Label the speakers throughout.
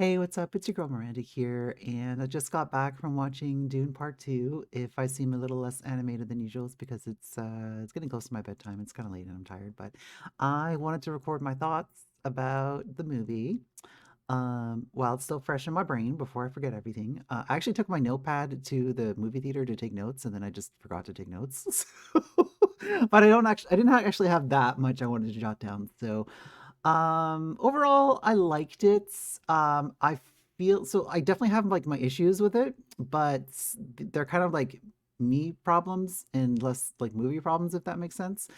Speaker 1: Hey, what's up? It's your girl Miranda here, and I just got back from watching Dune Part 2. If I seem a little less animated than usual, it's because it's getting close to my bedtime. It's kind of late and I'm tired, but I wanted to record my thoughts about the movie while it's still fresh in my brain before I forget everything. I actually took my notepad to the movie theater to take notes, and then I just forgot to take notes. But I didn't actually have that much I wanted to jot down. So overall, I liked it. I feel so I definitely have like my issues with it, but they're kind of like me problems and less like movie problems, if that makes sense.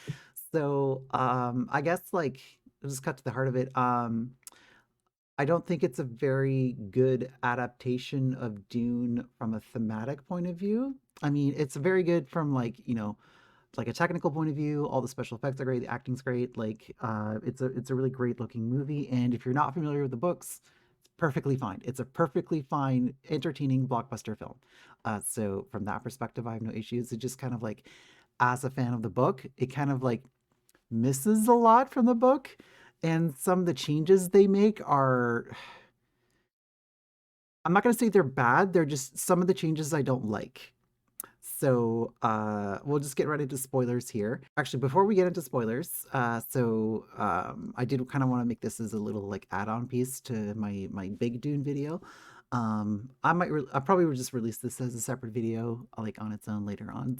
Speaker 1: So, I guess like I'll just cut to the heart of it. I don't think it's a very good adaptation of Dune from a thematic point of view. I mean, it's very good from like a technical point of view. All the special effects are great, the acting's great. It's a really great looking movie, and if you're not familiar with the books, it's perfectly fine. It's a perfectly fine, entertaining blockbuster film. So from that perspective, I have no issues. It just kind of like, as a fan of the book, it kind of like misses a lot from the book, and some of the changes they make are, I'm not going to say they're bad. They're just some of the changes I don't like. So we'll just get right into spoilers here. Actually, before we get into spoilers, I did kind of want to make this as a little like add-on piece to my big Dune video. I probably will just release this as a separate video, like on its own later on.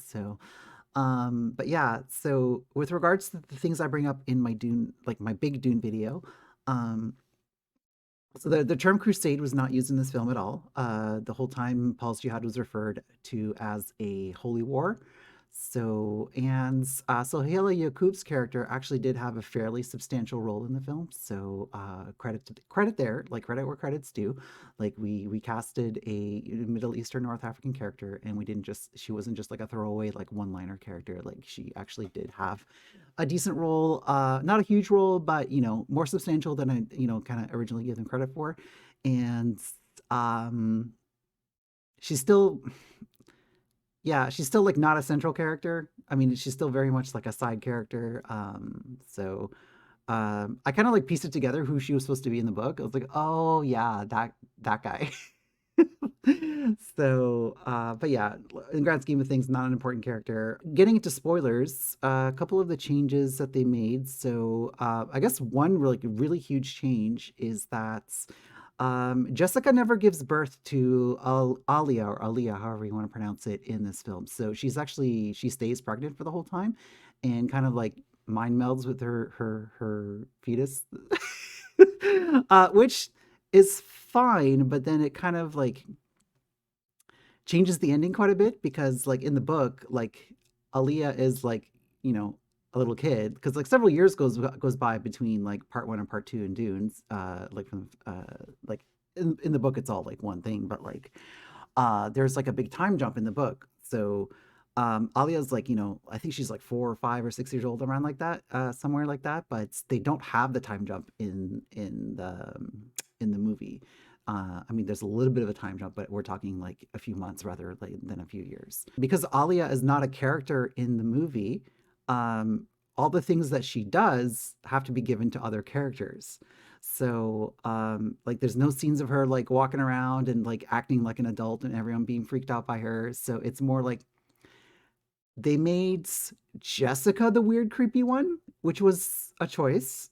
Speaker 1: But yeah. So with regards to the things I bring up in my Dune, like my big Dune video, um, so the term crusade was not used in this film at all. The whole time, Paul's Jihad was referred to as a holy war. So Hela Yaqub's character actually did have a fairly substantial role in the film. So credit there, like credit where credit's due. Like we casted a Middle Eastern North African character, and we didn't just she wasn't just like a throwaway like one liner character. Like she actually did have a decent role, not a huge role, but more substantial than I kind of originally gave them credit for. And um, she's still, yeah, she's still like not a central character. I mean, she's still very much like a side character. I kind of like pieced it together who she was supposed to be in the book. I was like, oh yeah, that guy. But yeah, in the grand scheme of things, not an important character. Getting into spoilers, a couple of the changes that they made. I guess one really huge change is that Jessica never gives birth to Alia or Alia, however you want to pronounce it, in this film. So she stays pregnant for the whole time, and kind of like mind melds with her fetus, which is fine, but then it kind of like changes the ending quite a bit because like in the book, like Aaliyah is like, you know, a little kid because like several years goes by between like part one and part two in Dunes. Like in the book it's all like one thing, but like there's like a big time jump in the book. So Alia's like, I think she's like 4 or 5 or 6 years old, around like that, somewhere like that. But they don't have the time jump in the movie. I mean, there's a little bit of a time jump, but we're talking like a few months rather than a few years. Because Alia is not a character in the movie, all the things that she does have to be given to other characters. Like there's no scenes of her like walking around and like acting like an adult and everyone being freaked out by her. So it's more like they made Jessica the weird, creepy one, which was a choice.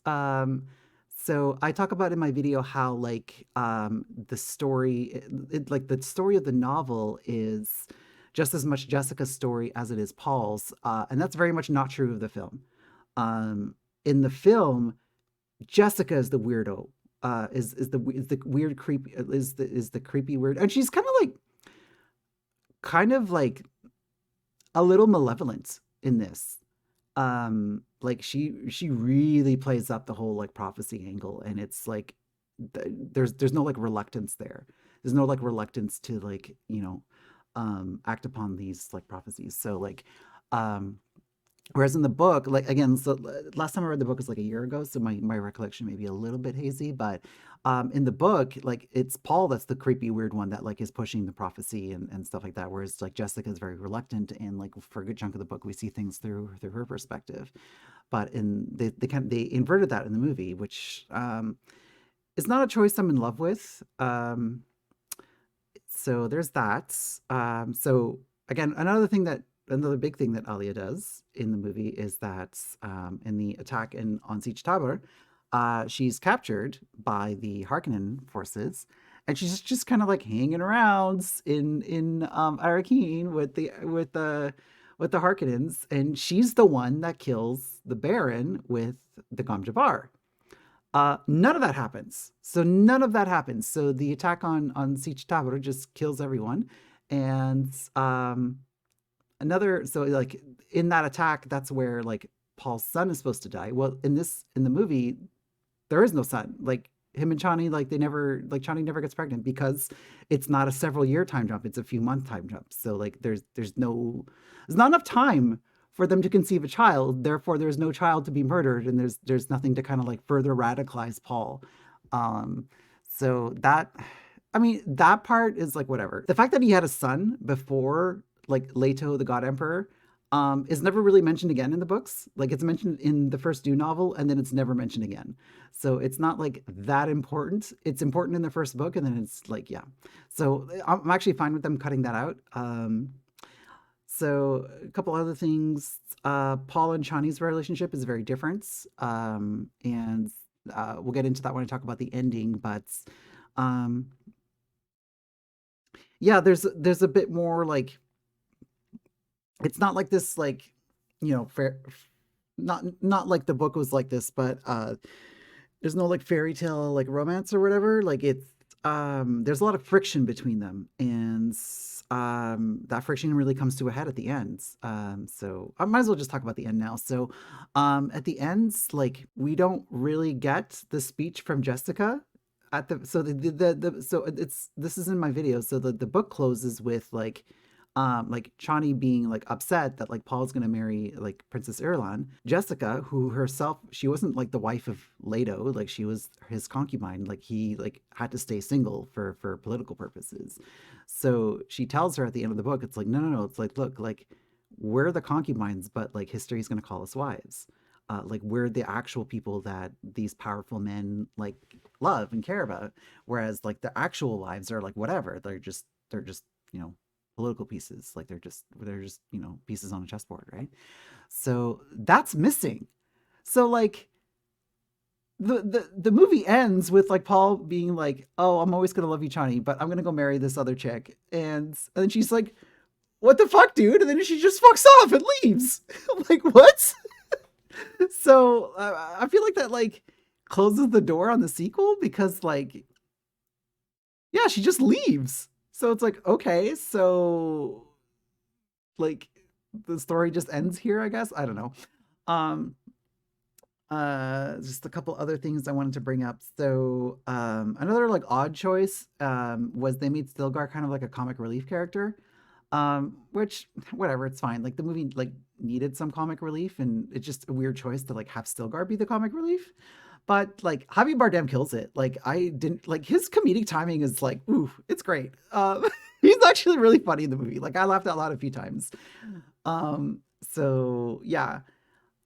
Speaker 1: So I talk about in my video how like the story, like the story of the novel is just as much Jessica's story as it is Paul's, and that's very much not true of the film. In the film, Jessica is the weirdo. Is the weird creep is the creepy weird, and she's kind of like a little malevolent in this. Like she really plays up the whole like prophecy angle, and it's like there's no like reluctance there. There's no like reluctance to like act upon these like prophecies. Um Whereas in the book, like again, so last time I read the book was like a year ago, so my recollection may be a little bit hazy, but in the book, like it's Paul that's the creepy weird one that like is pushing the prophecy and stuff like that. Whereas like Jessica is very reluctant, and like for a good chunk of the book, we see things through her perspective. But they inverted that in the movie, which It's not a choice I'm in love with. So there's that. So again, another big thing that Alia does in the movie is that in the attack on Siege Tabor, she's captured by the Harkonnen forces, and she's just kind of like hanging around in Arrakeen with the Harkonnens, and she's the one that kills the Baron with the Gom Jabbar. None of that happens. So none of that happens. So the attack on Siege Tabor just kills everyone, and another so like in that attack, that's where like Paul's son is supposed to die. Well, in the movie, there is no son. Like him and Chani, like they never like Chani never gets pregnant because it's not a several year time jump; it's a few month time jump. So like there's not enough time for them to conceive a child. Therefore, there's no child to be murdered, and there's nothing to kind of like further radicalize Paul. Um, so that I mean that part is like whatever. The fact that he had a son before like Leto the God Emperor is never really mentioned again in the books. Like it's mentioned in the first Dune novel, and then it's never mentioned again. So it's not like that important. It's important in the first book, and then it's like yeah. So I'm actually fine with them cutting that out. So a couple other things. Paul and Chani's relationship is very different, and we'll get into that when I talk about the ending. But um, yeah, there's a bit more like it's not like this like fair, not like the book was like this, but there's no like fairy tale like romance or whatever. Like it's there's a lot of friction between them, and that friction really comes to a head at the end. So I might as well just talk about the end now. So at the end, like we don't really get the speech from Jessica at the so the so it's this is in my video. So the book closes with like Chani being like upset that like Paul's gonna marry like Princess Irulan. Jessica, who herself she wasn't like the wife of Leto, like she was his concubine. Like he like had to stay single for political purposes. So she tells her at the end of the book, it's like no. It's like look, like we're the concubines, but like history's gonna call us wives. Like we're the actual people that these powerful men like love and care about, whereas like the actual wives are like whatever. They're just you know political pieces. Like they're just pieces on a chessboard, right? So that's missing. So like the movie ends with like Paul being like, "Oh, I'm always gonna love you, Chani, but I'm gonna go marry this other chick," and then she's like, "What the fuck, dude?" And then she just fucks off and leaves. I'm like, what? So I feel like that like closes the door on the sequel because like yeah, she just leaves. So it's like okay, so like the story just ends here, I guess. I don't know. Um just a couple other things I wanted to bring up. So another like odd choice was they made Stilgar kind of like a comic relief character. Which whatever, it's fine. Like the movie like needed some comic relief, and it's just a weird choice to like have Stilgar be the comic relief. But like Javier Bardem kills it. Like I didn't like his comedic timing is like, ooh, it's great. He's actually really funny in the movie. Like I laughed out loud a few times. So yeah,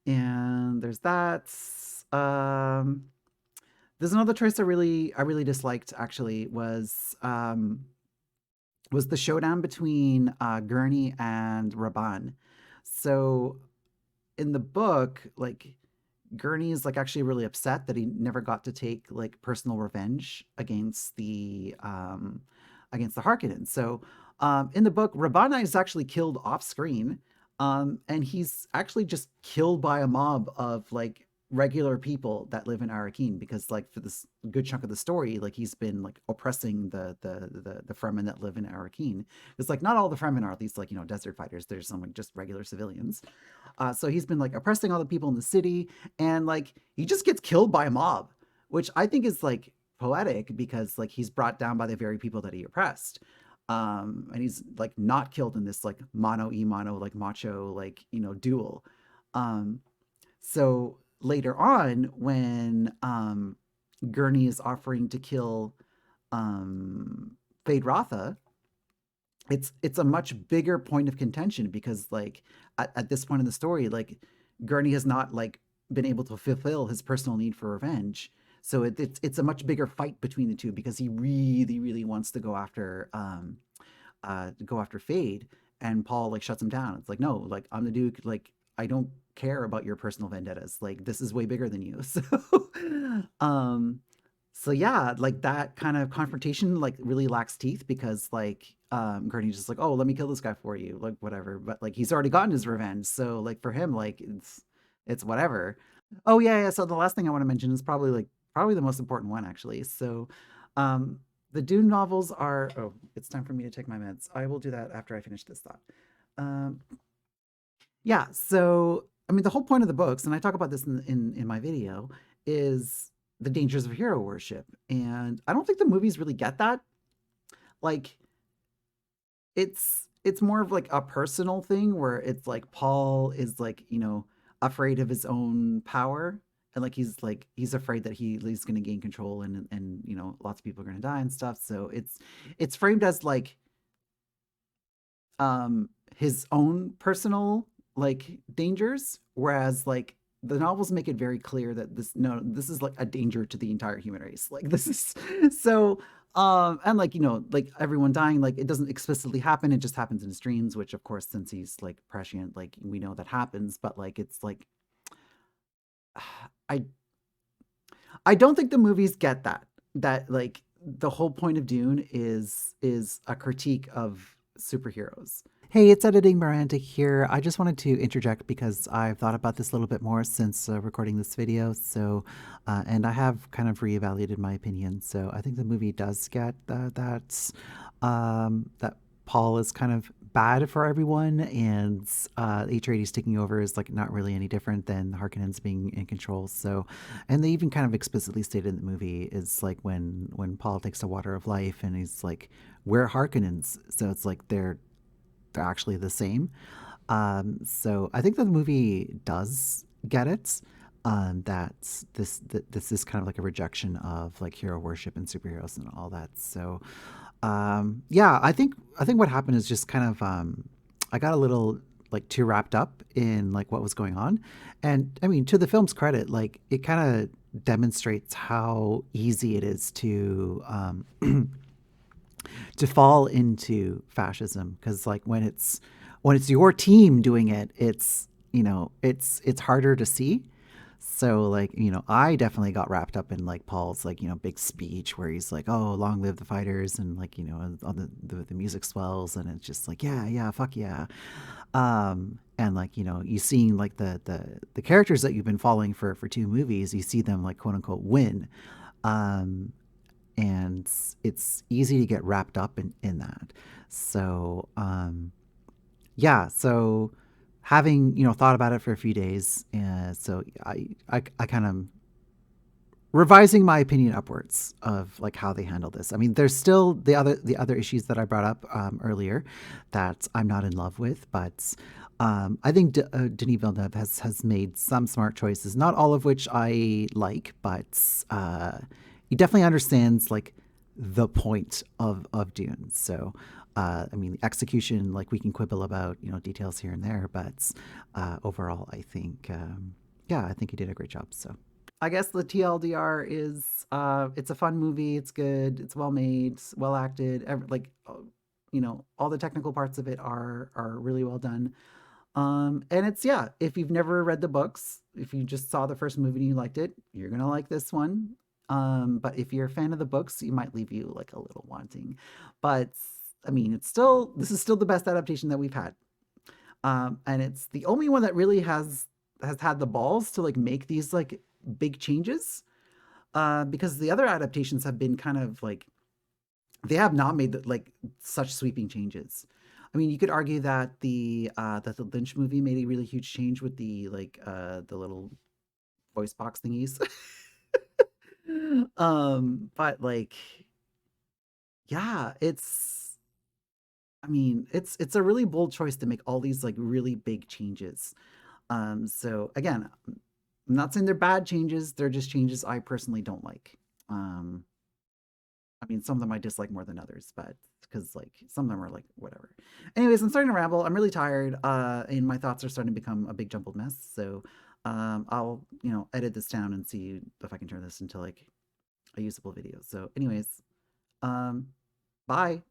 Speaker 1: and there's that. Um, there's another choice I really disliked actually was the showdown between Gurney and Raban. So in the book, like Gurney is like actually really upset that he never got to take like personal revenge against the Harkonnen. So in the book, Rabana is actually killed off screen, and he's actually just killed by a mob of like regular people that live in Arakeen because like for this good chunk of the story, like he's been like oppressing the Fremen that live in Arakeen. It's like not all the Fremen are these like desert fighters. There's some like just regular civilians. So he's been like oppressing all the people in the city, and like he just gets killed by a mob, which I think is like poetic because like he's brought down by the very people that he oppressed. And he's like not killed in this like mono e mono like macho like duel. Um, so later on, when Gurney is offering to kill Fade Rotha, it's a much bigger point of contention because like at this point in the story like Gurney has not like been able to fulfill his personal need for revenge, So it's a much bigger fight between the two because he really really wants to go after Fade, and Paul like shuts him down. It's like, no, like I'm the Duke, like I don't care about your personal vendettas. Like this is way bigger than you. Um so yeah, like that kind of confrontation like really lacks teeth because like Gurney's just like, oh, let me kill this guy for you, like whatever. But like he's already gotten his revenge, so like for him, like it's whatever. Oh yeah, yeah. So the last thing I want to mention is probably the most important one actually. So um the Dune novels are. Oh, it's time for me to take my meds. I will do that after I finish this thought. Um, yeah. So, I mean, the whole point of the books, and I talk about this in my video, is the dangers of hero worship, and I don't think the movies really get that. Like, it's more of like a personal thing where it's like Paul is like afraid of his own power. And like he's afraid that he's going to gain control and lots of people are going to die and stuff. So it's framed as like his own personal like dangers, whereas like the novels make it very clear that this is like a danger to the entire human race. Like this is so and like like everyone dying, like it doesn't explicitly happen, it just happens in his dreams, which of course since he's like prescient, like we know that happens, but like it's like i I don't think the movies get that like the whole point of Dune is a critique of superheroes. Hey, it's Editing Miranda here. I just wanted to interject because I've thought about this a little bit more since recording this video. So, and I have kind of reevaluated my opinion. So I think the movie does get that Paul is kind of bad for everyone, and Atreides taking over is like not really any different than the Harkonnens being in control. So, and they even kind of explicitly stated in the movie is like when Paul takes the water of life, and he's like, "We're Harkonnens," so it's like they're actually the same. So I think that the movie does get it. That this is kind of like a rejection of like hero worship and superheroes and all that. So yeah, I think what happened is just kind of I got a little like too wrapped up in like what was going on, and I mean to the film's credit, like it kind of demonstrates how easy it is to fall into fascism because like when it's your team doing it, it's it's harder to see. So like I definitely got wrapped up in like Paul's like big speech where he's like, oh, long live the fighters, and like all the music swells, and it's just like, yeah, yeah, fuck yeah. And like you seeing like the characters that you've been following for two movies, you see them like quote unquote win. um and it's easy to get wrapped up in that. So yeah, so having thought about it for a few days, so I kind of revising my opinion upwards of like how they handle this. I mean, there's still the other issues that I brought up earlier that I'm not in love with, but I think Denis Villeneuve has made some smart choices, not all of which I like, but he definitely understands like the point of Dune. So I mean, the execution, like we can quibble about details here and there, but overall, I think yeah, I think he did a great job. So. I guess the TLDR is it's a fun movie. It's good. It's well made, well acted. Like all the technical parts of it are really well done. And it's yeah. If you've never read the books, if you just saw the first movie and you liked it, you're gonna like this one. But if you're a fan of the books, you might leave you like a little wanting. But I mean, this is still the best adaptation that we've had. And it's the only one that really has had the balls to like make these like big changes, because the other adaptations have been kind of like they have not made like such sweeping changes. I mean, you could argue that the Lynch movie made a really huge change with the little voice box thingies. But like yeah, it's a really bold choice to make all these like really big changes. So again, I'm not saying they're bad changes, they're just changes I personally don't like. Um, I mean, some of them I dislike more than others, but because like some of them are like whatever. Anyways, I'm starting to ramble. I'm really tired, and my thoughts are starting to become a big jumbled mess. So, I'll edit this down and see if I can turn this into like a usable video. So, anyways, um, bye.